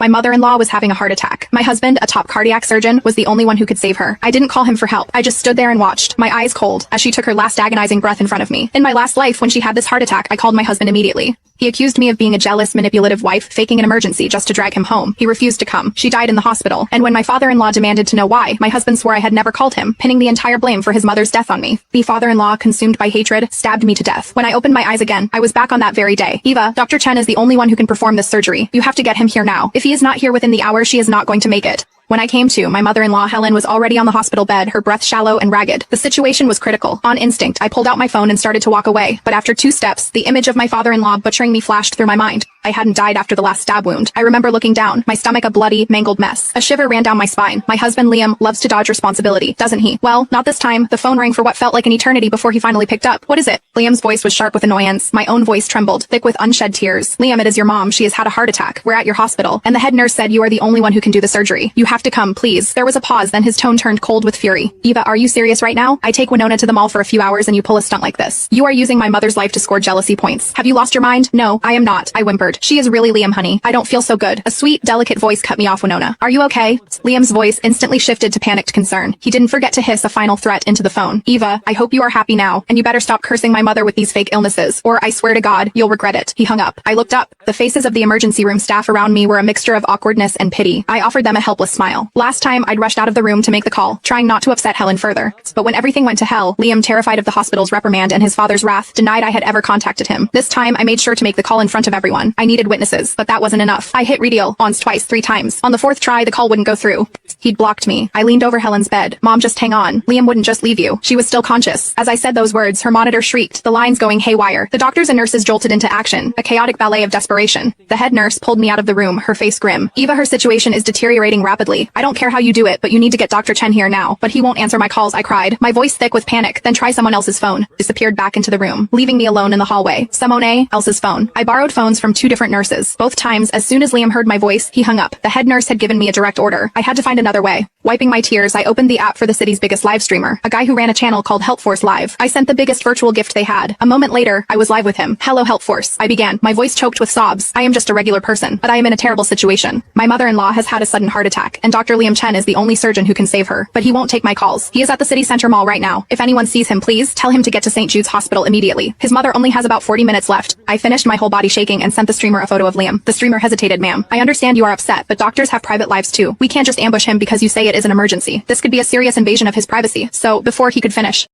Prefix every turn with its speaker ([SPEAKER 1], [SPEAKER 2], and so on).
[SPEAKER 1] My mother-in-law was having a heart attack. My husband, a top cardiac surgeon, was the only one who could save her. I didn't call him for help. I just stood there and watched, my eyes cold, as she took her last agonizing breath in front of me. In my last life, when she had this heart attack, I called my husband immediately. He accused me of being a jealous, manipulative wife, faking an emergency just to drag him home. He refused to come. She died in the hospital. And when my father-in-law demanded to know why, my husband swore I had never called him, pinning the entire blame for his mother's death on me. The father-in-law, consumed by hatred, stabbed me to death. When I opened my eyes again, I was back on that very day. Eva, Dr. Chen is the only one who can perform this surgery. You have to get him here now. If he is not here within the hour, she is not going to make it. When I came to, my mother-in-law Helen was already on the hospital bed, her breath shallow and ragged. The situation was critical. On instinct, I pulled out my phone and started to walk away. But after 2 steps, the image of my father-in-law butchering me flashed through my mind. I hadn't died after the last stab wound. I remember looking down, my stomach a bloody, mangled mess. A shiver ran down my spine. My husband Liam loves to dodge responsibility, doesn't he? Well, not this time. The phone rang for what felt like an eternity before he finally picked up. What is it? Liam's voice was sharp with annoyance. My own voice trembled, thick with unshed tears. Liam, it is your mom. She has had a heart attack. We're at your hospital. And the head nurse said you are the only one who can do the surgery. You have to come, please. There was a pause, then his tone turned cold with fury. Eva, are you serious right now? I take Winona to the mall for a few hours and you pull a stunt like this. You are using my mother's life to score jealousy points. Have you lost your mind? No, I am not. I whimpered. She is really Liam, honey. I don't feel so good. A sweet, delicate voice cut me off. Winona, are you okay? Liam's voice instantly shifted to panicked concern. He didn't forget to hiss a final threat into the phone. Eva, I hope you are happy now, and you better stop cursing my mother with these fake illnesses, or I swear to God, you'll regret it. He hung up. I looked up. The faces of the emergency room staff around me were a mixture of awkwardness and pity. I offered them a helpless smile. Last time, I'd rushed out of the room to make the call, trying not to upset Helen further. But when everything went to hell, Liam, terrified of the hospital's reprimand and his father's wrath, denied I had ever contacted him. This time, I made sure to make the call in front of everyone. I needed witnesses, but that wasn't enough. I hit redial once, twice, 3 times. On the 4th try, the call wouldn't go through. He'd blocked me. I leaned over Helen's bed. Mom, just hang on. Liam wouldn't just leave you. She was still conscious. As I said those words, her monitor shrieked, the lines going haywire. The doctors and nurses jolted into action, a chaotic ballet of desperation. The head nurse pulled me out of the room, her face grim. Eva, her situation is deteriorating rapidly. I don't care how you do it, but you need to get Dr. Chen here now. But he won't answer my calls, I cried, my voice thick with panic. Then try someone else's phone. Disappeared back into the room, leaving me alone in the hallway. Simone, Elsa's phone. I borrowed phones from 2 different nurses. Both times, as soon as Liam heard my voice, he hung up. The head nurse had given me a direct order. I had to find another way. Wiping my tears, I opened the app for the city's biggest live streamer, a guy who ran a channel called HelpForce Live. I sent the biggest virtual gift they had. A moment later, I was live with him. Hello, HelpForce. I began, my voice choked with sobs. I am just a regular person, but I am in a terrible situation. My mother-in-law has had a sudden heart attack, and Dr. Liam Chen is the only surgeon who can save her. But he won't take my calls. He is at the city center mall right now. If anyone sees him, please tell him to get to St. Jude's Hospital immediately. His mother only has about 40 minutes left. I finished, my whole body shaking, and sent the streamer a photo of Liam. The streamer hesitated. Ma'am, I understand you are upset, but doctors have private lives too. We can't just ambush him because you say it is an emergency. This could be a serious invasion of his privacy. So, before he could finish,